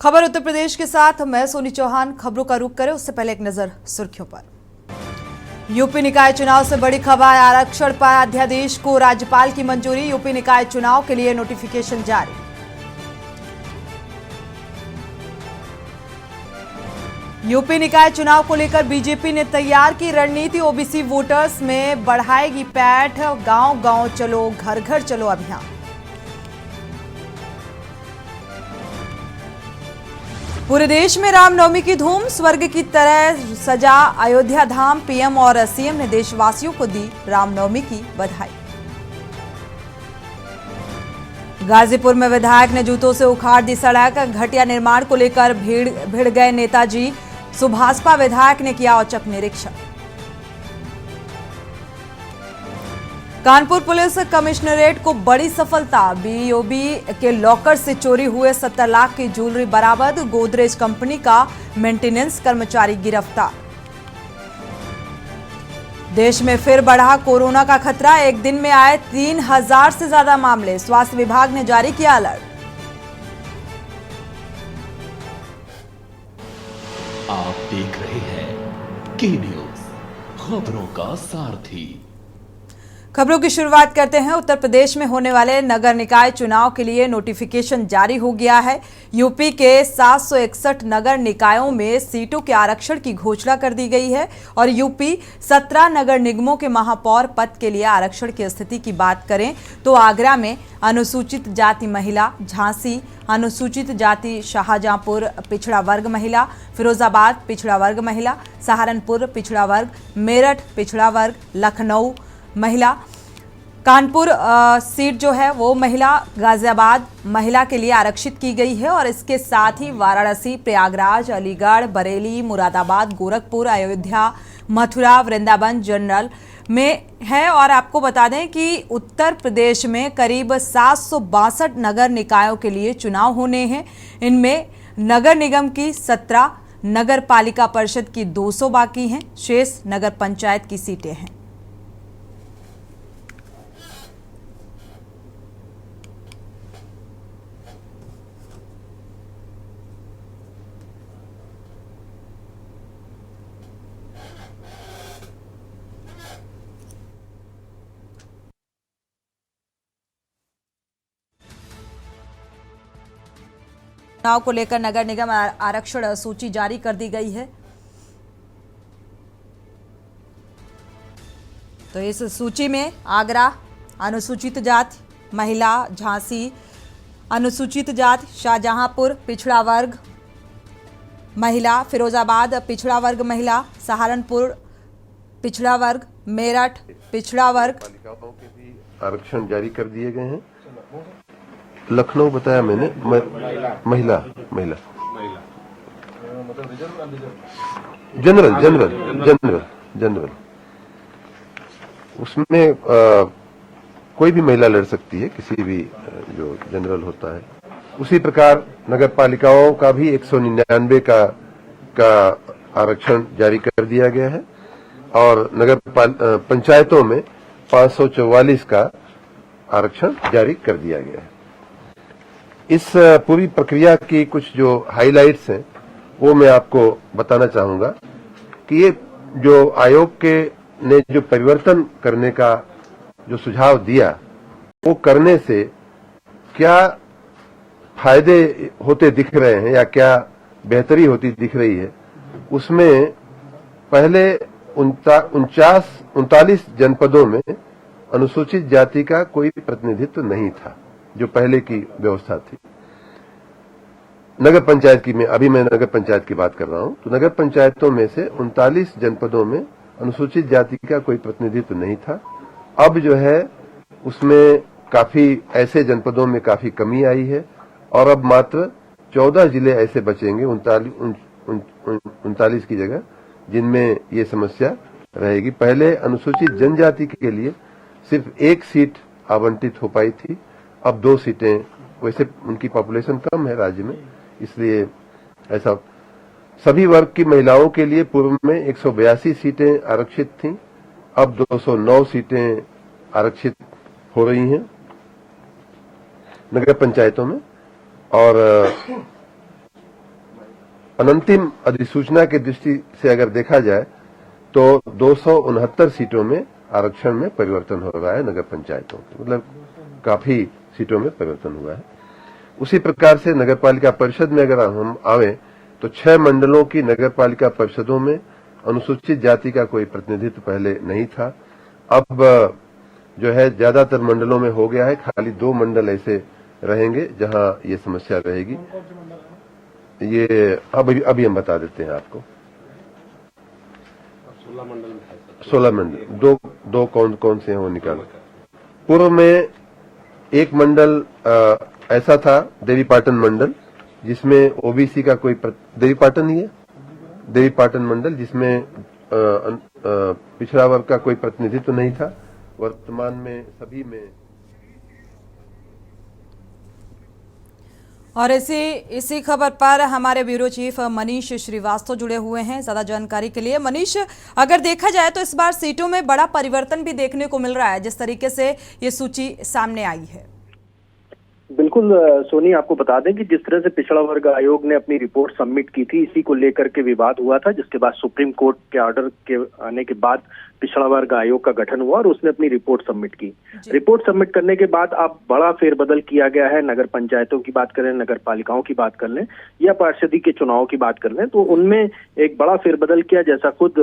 खबर उत्तर प्रदेश के साथ मैं सोनी चौहान। खबरों का रुख करें उससे पहले एक नजर सुर्खियों पर। यूपी निकाय चुनाव से बड़ी खबर, आरक्षण पर अध्यादेश को राज्यपाल की मंजूरी। यूपी निकाय चुनाव के लिए नोटिफिकेशन जारी। यूपी निकाय चुनाव को लेकर बीजेपी ने तैयार की रणनीति। ओबीसी वोटर्स में बढ़ाएगी पैठ, गांव-गांव चलो, घर-घर चलो अभियान। पूरे देश में रामनवमी की धूम, स्वर्ग की तरह सजा अयोध्या धाम। पीएम और सीएम ने देशवासियों को दी रामनवमी की बधाई। गाजीपुर में विधायक ने जूतों से उखाड़ दी सड़क। घटिया निर्माण को लेकर भिड़ गए नेताजी। सुभाषपा विधायक ने किया औचक निरीक्षण। कानपुर पुलिस कमिश्नरेट को बड़ी सफलता, बीओबी के लॉकर से चोरी हुए 70 लाख की ज्वेलरी बरामद। गोदरेज कंपनी का मेंटेनेंस कर्मचारी गिरफ्तार। देश में फिर बढ़ा कोरोना का खतरा, एक दिन में आए 3000 से ज्यादा मामले। स्वास्थ्य विभाग ने जारी किया अलर्ट। आप देख रहे हैं के न्यूज, खबरों का सारथी। खबरों की शुरुआत करते हैं। उत्तर प्रदेश में होने वाले नगर निकाय चुनाव के लिए नोटिफिकेशन जारी हो गया है। यूपी के 761 नगर निकायों में सीटों के आरक्षण की घोषणा कर दी गई है और यूपी 17 नगर निगमों के महापौर पद के लिए आरक्षण की स्थिति की बात करें तो आगरा में अनुसूचित जाति महिला, झांसी अनुसूचित जाति शाहजहांपुर पिछड़ा वर्ग महिला, फिरोजाबाद पिछड़ा वर्ग महिला, सहारनपुर पिछड़ा वर्ग, मेरठ पिछड़ा वर्ग, लखनऊ महिला, कानपुर सीट जो है वो महिला, गाजियाबाद महिला के लिए आरक्षित की गई है और इसके साथ ही वाराणसी, प्रयागराज, अलीगढ़, बरेली, मुरादाबाद, गोरखपुर, अयोध्या, मथुरा, वृंदावन जनरल में है। और आपको बता दें कि उत्तर प्रदेश में करीब 762 नगर निकायों के लिए चुनाव होने हैं। इनमें नगर निगम की 17, नगर पालिका परिषद की 200 बाकी हैं, शेष नगर पंचायत की सीटें हैं। चुनाव को लेकर नगर निगम आरक्षण सूची जारी कर दी गई है। तो इस सूची में आगरा अनुसूचित जाति महिला, झांसी अनुसूचित जाति शाहजहांपुर पिछड़ा वर्ग महिला, फिरोजाबाद पिछड़ा वर्ग महिला, सहारनपुर पिछड़ा वर्ग, मेरठ पिछड़ा वर्ग। पालिकाओं के भी आरक्षण जारी कर दिए गए हैं। लखनऊ बताया मैंने, महिला जनरल उसमें कोई भी महिला लड़ सकती है, किसी भी जो जनरल होता है। उसी प्रकार नगर पालिकाओं का भी 199 का आरक्षण जारी कर दिया गया है और नगर पंचायतों में 544 का आरक्षण जारी कर दिया गया है। इस पूरी प्रक्रिया की कुछ जो हाइलाइट्स हैं वो मैं आपको बताना चाहूंगा कि ये जो आयोग के ने जो परिवर्तन करने का जो सुझाव दिया वो करने से क्या फायदे होते दिख रहे हैं या क्या बेहतरी होती दिख रही है, उसमें पहले 39 जनपदों में अनुसूचित जाति का कोई प्रतिनिधित्व नहीं था, जो पहले की व्यवस्था थी। नगर पंचायत की अभी मैं नगर पंचायत की बात कर रहा हूं, तो नगर पंचायतों में से 39 जनपदों में अनुसूचित जाति का कोई प्रतिनिधित्व नहीं था। अब जो है उसमें काफी ऐसे जनपदों में काफी कमी आई है और अब मात्र 14 जिले ऐसे बचेंगे 39 की जगह जिनमें ये समस्या रहेगी। पहले अनुसूचित जनजाति के लिए सिर्फ एक सीट आवंटित हो पाई थी, अब 2 सीटें, वैसे उनकी पॉपुलेशन कम है राज्य में, इसलिए ऐसा। सभी वर्ग की महिलाओं के लिए पूर्व में 182 सीटें आरक्षित थीं, अब 209 सीटें आरक्षित हो रही हैं नगर पंचायतों में। और अनंतिम अधिसूचना की दृष्टि से अगर देखा जाए तो 269 सीटों में आरक्षण में परिवर्तन हो रहा है नगर पंचायतों के, मतलब काफी सीटों में परिवर्तन हुआ है। उसी प्रकार से नगर पालिका परिषद में अगर हम आवे तो 6 मंडलों की नगर पालिका परिषदों में अनुसूचित जाति का कोई प्रतिनिधित्व पहले नहीं था। अब जो है ज्यादातर मंडलों में हो गया है, खाली 2 मंडल ऐसे रहेंगे जहां ये समस्या रहेगी। ये अभी हम बता देते हैं आपको। 16 मंडल, दो कौन से हैं वो निकालो। पूर्व में एक मंडल ऐसा था, देवीपाटन मंडल, जिसमें ओबीसी का कोई देवीपाटन ही है, देवीपाटन मंडल जिसमें पिछड़ा वर्ग का कोई प्रतिनिधित्व नहीं था। वर्तमान में सभी में। और इसी खबर पर हमारे ब्यूरो चीफ मनीष श्रीवास्तव जुड़े हुए हैं ज्यादा जानकारी के लिए। मनीष, अगर देखा जाए तो इस बार सीटों में बड़ा परिवर्तन भी देखने को मिल रहा है जिस तरीके से ये सूची सामने आई है। बिल्कुल सोनी, आपको बता दें कि जिस तरह से पिछड़ा वर्ग आयोग ने अपनी रिपोर्ट सबमिट की थी, इसी को लेकर के विवाद हुआ था, जिसके बाद सुप्रीम कोर्ट के ऑर्डर के आने के बाद पिछड़ा वर्ग आयोग का गठन हुआ और उसने अपनी रिपोर्ट सबमिट की। रिपोर्ट सबमिट करने के बाद अब बड़ा फेरबदल किया गया है। नगर पंचायतों की बात करें, नगर पालिकाओं की बात कर लें या पार्षदी के चुनाव की बात कर लें, तो उनमें एक बड़ा फेरबदल किया। जैसा खुद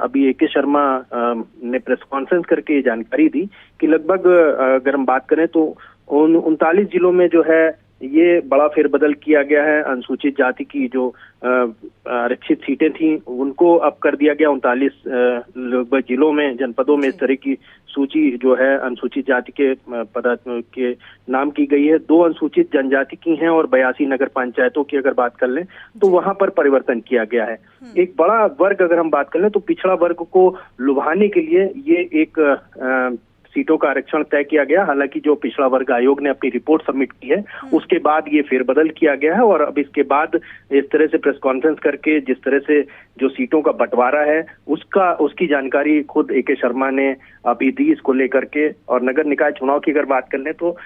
अभी ए के शर्मा ने प्रेस कॉन्फ्रेंस करके ये जानकारी दी कि लगभग अगर हम बात करें तो 39 जिलों में जो है ये बड़ा फेरबदल किया गया है। अनुसूचित जाति की जो आरक्षित सीटें थी उनको अब कर दिया गया 39 लगभग जिलों में, जनपदों में इस तरह की सूची जो है अनुसूचित जाति के पद के नाम की गई है। 2 अनुसूचित जनजाति की हैं और 82 नगर पंचायतों की अगर बात कर लें तो वहां पर परिवर्तन किया गया है। एक बड़ा वर्ग अगर हम बात कर लें तो पिछड़ा वर्ग को लुभाने के लिए ये एक सीटों का आरक्षण तय किया गया। हालांकि जो पिछड़ा वर्ग आयोग ने अपनी रिपोर्ट सबमिट की है उसके बाद ये फेरबदल किया गया है और अब इसके बाद इस तरह से प्रेस कॉन्फ्रेंस करके जिस तरह से जो सीटों का बंटवारा है उसकी जानकारी खुद ए के शर्मा ने अभी दी इसको लेकर के। और नगर निकाय चुनाव की अगर बात कर लें तो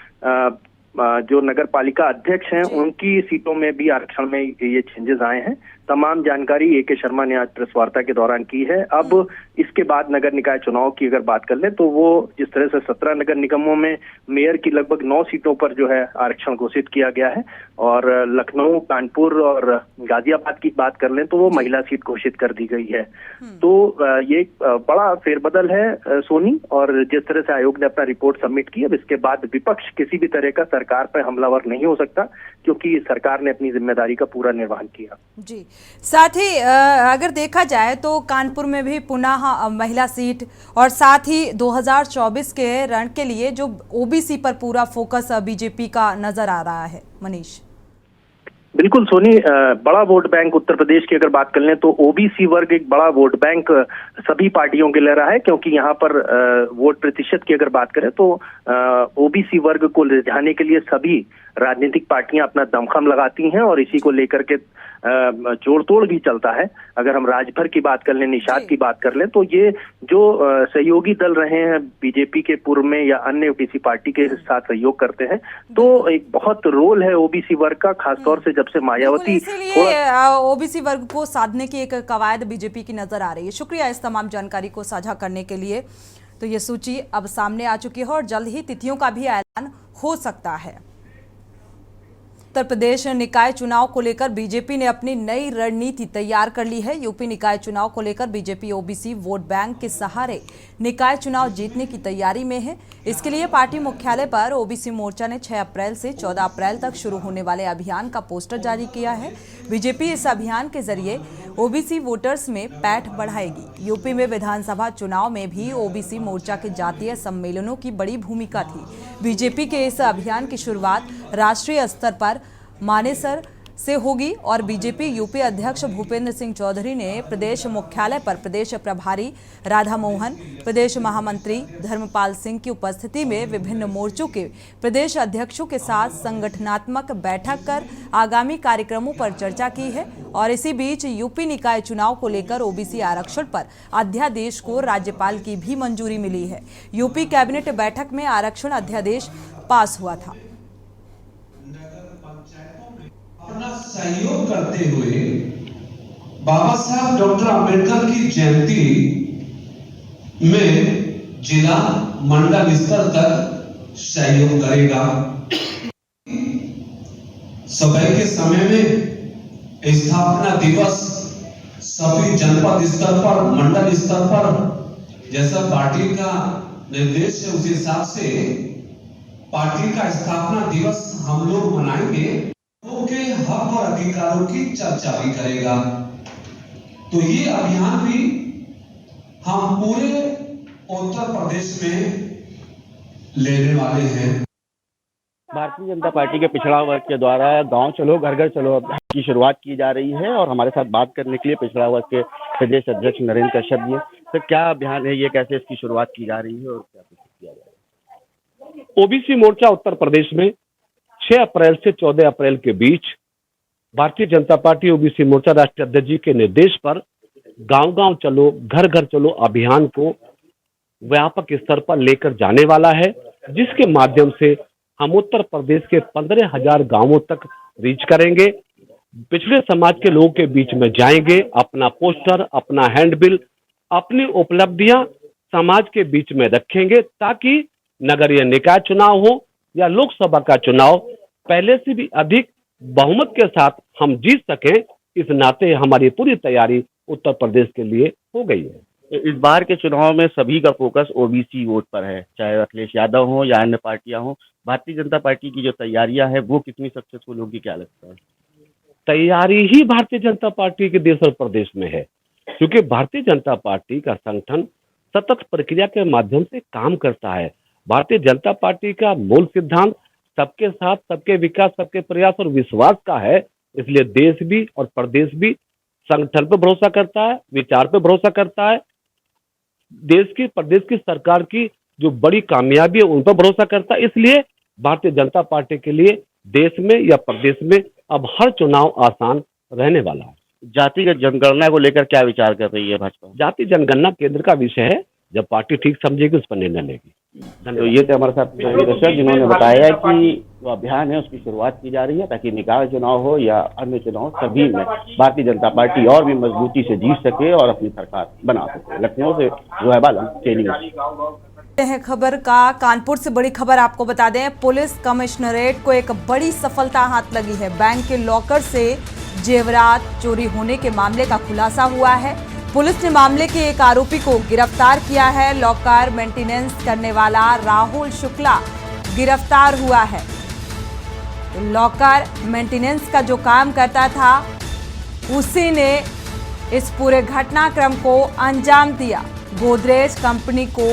जो नगर पालिका अध्यक्ष हैं उनकी सीटों में भी आरक्षण में ये चेंजेस आए हैं। तमाम जानकारी ए के शर्मा ने आज प्रेस वार्ता के दौरान की है। अब इसके बाद नगर निकाय चुनाव की अगर बात कर ले तो वो जिस तरह से 17 नगर निगमों में मेयर की लगभग 9 सीटों पर जो है आरक्षण घोषित किया गया है और लखनऊ, कानपुर और गाजियाबाद की बात कर लें तो वो महिला सीट घोषित कर दी गई है। तो ये बड़ा फेरबदल है सोनी। और जिस तरह से आयोग ने अपना रिपोर्ट सबमिट की, अब इसके बाद विपक्ष किसी भी तरह का सरकार पर हमलावर नहीं हो सकता क्योंकि सरकार ने अपनी जिम्मेदारी का पूरा निर्वहन किया। जी, साथ ही अगर देखा जाए तो कानपुर में भी पुनः महिला सीट और साथ ही 2024 के रण के लिए जो ओबीसी पर पूरा फोकस बीजेपी का नजर आ रहा है। मनीष, बिल्कुल सोनी, बड़ा वोट बैंक उत्तर प्रदेश की अगर बात कर लें तो ओबीसी वर्ग एक बड़ा वोट बैंक सभी पार्टियों के ले रहा है क्योंकि यहाँ पर वोट प्रतिशत की अगर बात करें तो ओबीसी वर्ग को रिझाने के लिए सभी राजनीतिक पार्टियां अपना दमखम लगाती हैं और इसी को लेकर के जोड़ तोड़ भी चलता है। अगर हम राजभर की बात कर लें, निषाद की बात कर लें तो ये जो सहयोगी दल रहे हैं बीजेपी के पूर्व में या अन्य किसी पार्टी के साथ सहयोग करते हैं तो एक बहुत रोल है ओबीसी वर्ग का, खासतौर से जब से मायावती ओबीसी वर्ग को साधने की एक कवायद बीजेपी की नजर आ रही है। शुक्रिया इस तमाम जानकारी को साझा करने के लिए। तो ये सूची अब सामने आ चुकी है और जल्द ही तिथियों का भी ऐलान हो सकता है। उत्तर प्रदेश निकाय चुनाव को लेकर बीजेपी ने अपनी नई रणनीति तैयार कर ली है। यूपी निकाय चुनाव को लेकर बीजेपी ओबीसी वोट बैंक के सहारे निकाय चुनाव जीतने की तैयारी में है। इसके लिए पार्टी मुख्यालय पर ओबीसी मोर्चा ने 6 अप्रैल से 14 अप्रैल तक शुरू होने वाले अभियान का पोस्टर जारी किया है। बीजेपी इस अभियान के जरिए ओबीसी वोटर्स में पैठ बढ़ाएगी। यूपी में विधानसभा चुनाव में भी ओबीसी मोर्चा के जातीय सम्मेलनों की बड़ी भूमिका थी। बीजेपी के इस अभियान की शुरुआत राष्ट्रीय स्तर पर मानेसर से होगी और बीजेपी यूपी अध्यक्ष भूपेंद्र सिंह चौधरी ने प्रदेश मुख्यालय पर प्रदेश प्रभारी राधा मोहन, प्रदेश महामंत्री धर्मपाल सिंह की उपस्थिति में विभिन्न मोर्चों के प्रदेश अध्यक्षों के साथ संगठनात्मक बैठक कर आगामी कार्यक्रमों पर चर्चा की है। और इसी बीच यूपी निकाय चुनाव को लेकर ओबीसी आरक्षण पर अध्यादेश को राज्यपाल की भी मंजूरी मिली है। यूपी कैबिनेट बैठक में आरक्षण अध्यादेश पास हुआ था। अपना सहयोग करते हुए बाबा साहब डॉक्टर अंबेडकर की जयंती में जिला मंडल स्तर तक सहयोग करेगा। समय के समय में स्थापना दिवस सभी जनपद स्तर पर, मंडल स्तर पर जैसा पार्टी का निर्देश है उस हिसाब से पार्टी का स्थापना दिवस हम लोग मनाएंगे। लोगों के हक और अधिकारों की चर्चा भी करेगा। तो ये अभियान भी हम पूरे उत्तर प्रदेश में लेने वाले हैं। भारतीय जनता पार्टी के पिछड़ा वर्ग के द्वारा गांव चलो घर घर चलो अभियान की शुरुआत की जा रही है और हमारे साथ बात करने के लिए पिछड़ा वर्ग के प्रदेश अध्यक्ष नरेंद्र कश्यप जी। तो क्या अभियान है ये, कैसे इसकी शुरुआत की जा रही है और क्या कुछ किया जा रहा है? ओबीसी मोर्चा उत्तर प्रदेश में 6 अप्रैल से 14 अप्रैल के बीच भारतीय जनता पार्टी ओबीसी मोर्चा राष्ट्रीय अध्यक्ष जी के निर्देश पर गांव गांव चलो घर घर चलो अभियान को व्यापक स्तर पर लेकर जाने वाला है, जिसके माध्यम से हम उत्तर प्रदेश के 15,000 गांवों तक रीच करेंगे। पिछड़े समाज के लोगों के बीच में जाएंगे, अपना पोस्टर, अपना हैंडबिल, अपनी उपलब्धियां समाज के बीच में रखेंगे ताकि नगरीय निकाय चुनाव हो या लोकसभा का चुनाव पहले से भी अधिक बहुमत के साथ हम जीत सकें। इस नाते हमारी पूरी तैयारी उत्तर प्रदेश के लिए हो गई है। इस बार के चुनाव में सभी का फोकस ओबीसी वोट पर है, चाहे अखिलेश यादव हो या अन्य पार्टियां हो। भारतीय जनता पार्टी की जो तैयारियां है वो कितनी सक्सेसफुल होगी, क्या लगता है? तैयारी ही भारतीय जनता पार्टी के देश और प्रदेश में है, क्योंकि भारतीय जनता पार्टी का संगठन सतत प्रक्रिया के माध्यम से काम करता है। भारतीय जनता पार्टी का मूल सिद्धांत सबके साथ, सबके विकास, सबके प्रयास और विश्वास का है। इसलिए देश भी और प्रदेश भी संगठन पर भरोसा करता है, विचार पर भरोसा करता है, देश की प्रदेश की सरकार की जो बड़ी कामयाबी है उन पर भरोसा करता है। इसलिए भारतीय जनता पार्टी के लिए देश में या प्रदेश में अब हर चुनाव आसान रहने वाला है। जातिगत जनगणना को लेकर क्या विचार कर रही है भाजपा? जाति जनगणना केंद्र का विषय है, जब पार्टी ठीक समझेगी उस पर निर्णय लेगी। तो ये थे हमारे साथ कश्यप, जिन्होंने बताया कि जो अभियान है उसकी शुरुआत की जा रही है ताकि निकाय चुनाव हो या अन्य चुनाव सभी में भारतीय जनता पार्टी और भी मजबूती से जीत सके और अपनी सरकार बना सके। लखनऊ से जोहैब आलम, न्यूज़। है खबर का कानपुर से बड़ी खबर आपको बता दें, पुलिस कमिश्नरेट को एक बड़ी सफलता हाथ लगी है। बैंक के लॉकर से जेवरात चोरी होने के मामले का खुलासा हुआ है। पुलिस ने मामले के एक आरोपी को गिरफ्तार किया है। लॉकर मेंटेनेंस करने वाला राहुल शुक्ला गिरफ्तार हुआ है। लॉकर मेंटेनेंस का जो काम करता था उसी ने इस पूरे घटनाक्रम को अंजाम दिया। गोदरेज कंपनी को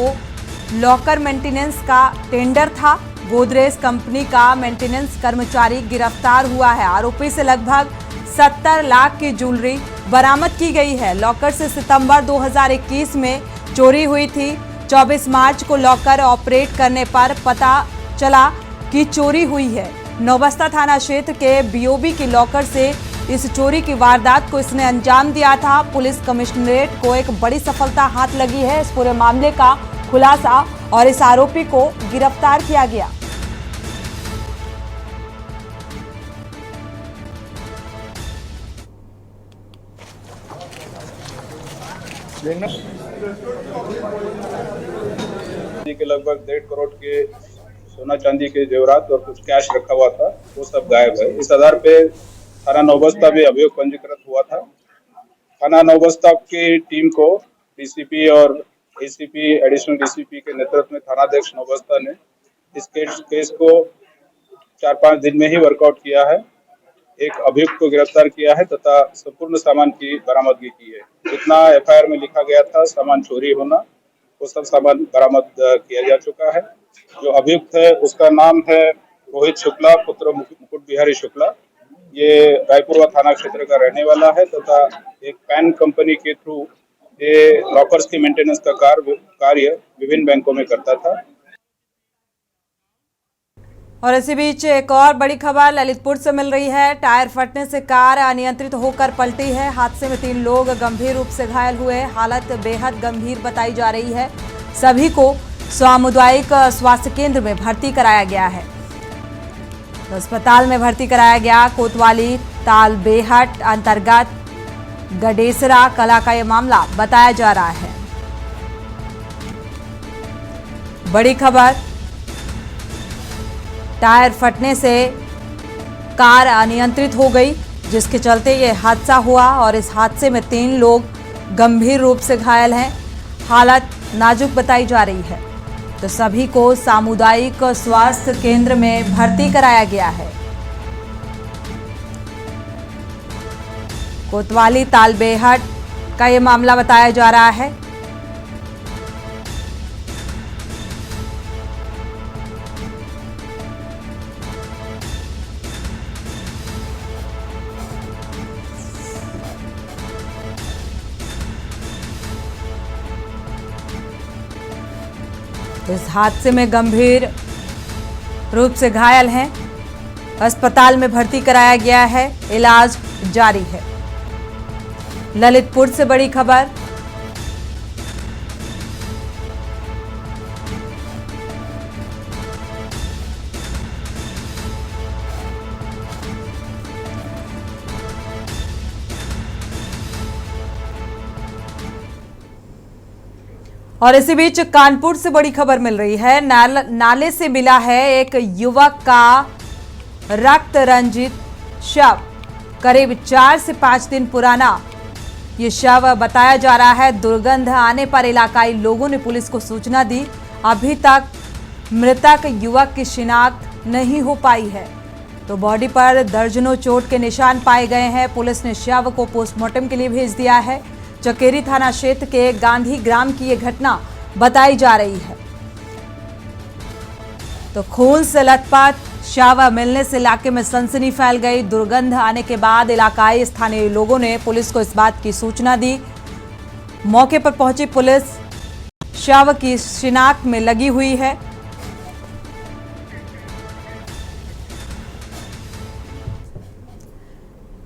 लॉकर मेंटेनेंस का टेंडर था। गोदरेज कंपनी का मेंटेनेंस कर्मचारी गिरफ्तार हुआ है। आरोपी से लगभग 70 लाख की ज्वेलरी बरामद की गई है। लॉकर से सितंबर 2021 में चोरी हुई थी। 24 मार्च को लॉकर ऑपरेट करने पर पता चला कि चोरी हुई है। नौबस्ता थाना क्षेत्र के बीओबी के लॉकर से इस चोरी की वारदात को इसने अंजाम दिया था। पुलिस कमिश्नरेट को एक बड़ी सफलता हाथ लगी है। इस पूरे मामले का खुलासा और इस आरोपी को गिरफ्तार किया गया। के लगभग 1.5 करोड़ के सोना चांदी के जेवरात और कुछ कैश रखा हुआ था, वो सब गायब है। इस आधार पे थाना नौबस्ता में अभियोग पंजीकृत हुआ था। थाना नौबस्ता की टीम को डीसीपी और एसीपी, एडिशनल डीसीपी के नेतृत्व में थानाध्यक्ष नौबस्ता ने इस केस को 4-5 दिन में ही वर्कआउट किया है। एक अभियुक्त को गिरफ्तार किया है तथा संपूर्ण सामान की बरामदगी की है। जितना एफआईआर में लिखा गया था सामान चोरी होना, वो सब सामान बरामद किया जा चुका है। जो अभियुक्त है उसका नाम है रोहित शुक्ला पुत्र मुकुट बिहारी शुक्ला। ये रायपुर थाना क्षेत्र का रहने वाला है तथा एक पैन कंपनी के थ्रू ये लॉकर्स की मेंटेनेंस का कार्य विभिन्न बैंकों में करता था। और इसी बीच एक और बड़ी खबर ललितपुर से मिल रही है। टायर फटने से कार अनियंत्रित होकर पलटी है। हादसे में 3 लोग गंभीर रूप से घायल हुए। हालत बेहद गंभीर बताई जा रही है। सभी को सामुदायिक स्वास्थ्य केंद्र में भर्ती कराया गया है। तो अस्पताल में भर्ती कराया गया। कोतवाली तालबेहट अंतर्गत गडेसरा कला का यह मामला बताया जा रहा है। बड़ी खबर, टायर फटने से कार अनियंत्रित हो गई, जिसके चलते ये हादसा हुआ और इस हादसे में 3 लोग गंभीर रूप से घायल हैं। हालत नाजुक बताई जा रही है, तो सभी को सामुदायिक स्वास्थ्य केंद्र में भर्ती कराया गया है। कोतवाली तालबेहट का ये मामला बताया जा रहा है। इस हादसे में गंभीर रूप से घायल हैं, अस्पताल में भर्ती कराया गया है, इलाज जारी है। ललितपुर से बड़ी खबर, और इसी बीच कानपुर से बड़ी खबर मिल रही है। नाले से मिला है एक युवक का रक्त रंजित शव, करीब 4 से 5 दिन पुराना ये शव बताया जा रहा है। दुर्गंध आने पर इलाकाई लोगों ने पुलिस को सूचना दी। अभी तक मृतक युवक की शिनाख्त नहीं हो पाई है, तो बॉडी पर दर्जनों चोट के निशान पाए गए हैं। पुलिस ने शव को पोस्टमार्टम के लिए भेज दिया है। चकेरी थाना क्षेत्र के गांधी ग्राम की यह घटना बताई जा रही है। तो खून से लथपथ शव मिलने से इलाके में सनसनी फैल गई। दुर्गंध आने के बाद इलाकाई स्थानीय लोगों ने पुलिस को इस बात की सूचना दी। मौके पर पहुंची पुलिस शव की शिनाख्त में लगी हुई है।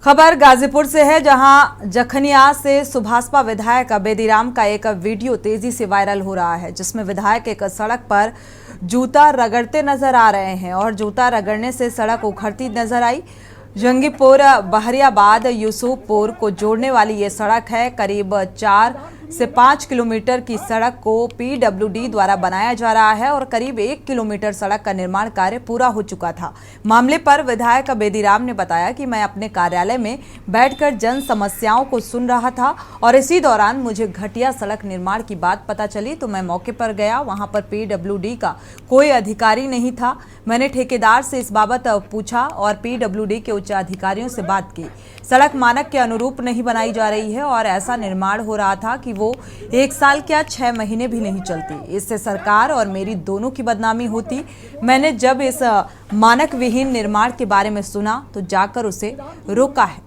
खबर गाजीपुर से है, जहां जखनिया से सुभाषपा विधायक बेदीराम का एक वीडियो तेजी से वायरल हो रहा है, जिसमें विधायक एक सड़क पर जूता रगड़ते नजर आ रहे हैं और जूता रगड़ने से सड़क उखड़ती नजर आई। जंगीपुर बहरियाबाद यूसुफपुर को जोड़ने वाली ये सड़क है। करीब 4 से 5 किलोमीटर की सड़क को पीडब्ल्यूडी द्वारा बनाया जा रहा है और करीब 1 किलोमीटर सड़क का निर्माण कार्य पूरा हो चुका था। मामले पर विधायक बेदीराम ने बताया कि मैं अपने कार्यालय में बैठकर जन समस्याओं को सुन रहा था और इसी दौरान मुझे घटिया सड़क निर्माण की बात पता चली, तो मैं मौके पर गया। वहां पर पीडब्ल्यूडी का कोई अधिकारी नहीं था। मैंने ठेकेदार से इस बाबत पूछा और पीडब्ल्यूडी के उच्च अधिकारियों से बात की। सड़क मानक के अनुरूप नहीं बनाई जा रही है और ऐसा निर्माण हो रहा था कि वो 1 साल क्या 6 महीने भी नहीं चलती। इससे सरकार और मेरी दोनों की बदनामी होती। मैंने जब इस मानक विहीन निर्माण के बारे में सुना तो जाकर उसे रोका है।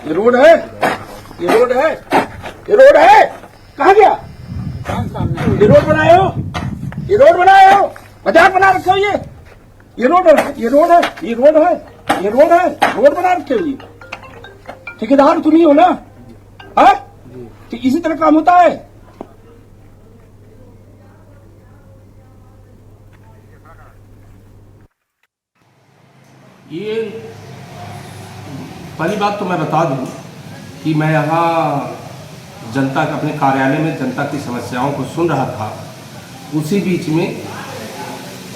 ये रोड है, ये रोड है, ये रोड है, कहाँ गया? ये रोड बनाए हो, ये रोड बनाए हो, बाजार बना रखे हो। ये रोड है, ये रोड है, ये रोड है, ये रोड है, रोड बना रखे हो। ये ठेकेदार तुम ही हो ना? हाँ, तो इसी तरह काम होता है। ये पहली बात तो मैं बता दूं कि मैं यहाँ जनता के अपने कार्यालय में जनता की समस्याओं को सुन रहा था। उसी बीच में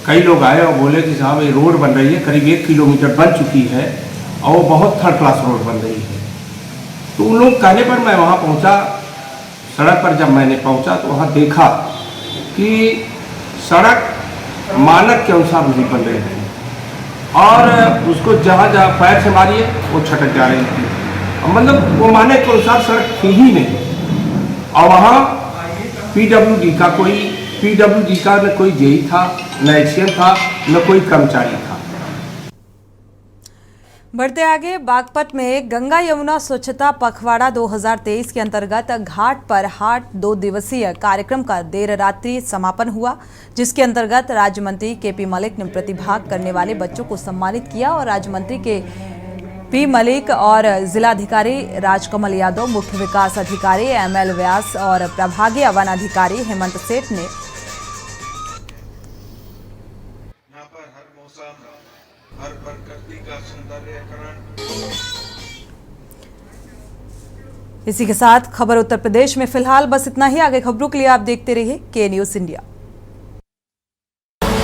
कई लोग आए और बोले कि साहब ये रोड बन रही है, करीब 1 किलोमीटर बन चुकी है और वो बहुत थर्ड क्लास रोड बन रही है। तो उन लोग कहने पर मैं वहाँ पहुँचा। सड़क पर जब मैंने पहुँचा तो वहाँ देखा कि सड़क मानक के अनुसार नहीं बन रही है और उसको जहाँ जहाँ पैर से मारिए वो छटक जा रही थी। मतलब वो माने के अनुसार सड़क थी ही नहीं। और वहाँ पीडब्ल्यूडी का न कोई जेई था, न एक्सीएम था, न कोई कर्मचारी था। बढ़ते आगे, बागपत में गंगा यमुना स्वच्छता पखवाड़ा 2023 के अंतर्गत घाट पर हाट 2 दिवसीय कार्यक्रम का देर रात्रि समापन हुआ, जिसके अंतर्गत राज्य मंत्री केपी मलिक ने प्रतिभाग करने वाले बच्चों को सम्मानित किया और राज्य मंत्री के पी मलिक और जिलाधिकारी राजकमल यादव, मुख्य विकास अधिकारी ML व्यास और प्रभागीय वन अधिकारी हेमंत सेठ ने हर प्रकृति का सौंदर्यकरण। इसी के साथ खबर उत्तर प्रदेश में फिलहाल बस इतना ही। आगे खबरों के लिए आप देखते रहिए के न्यूज़ इंडिया।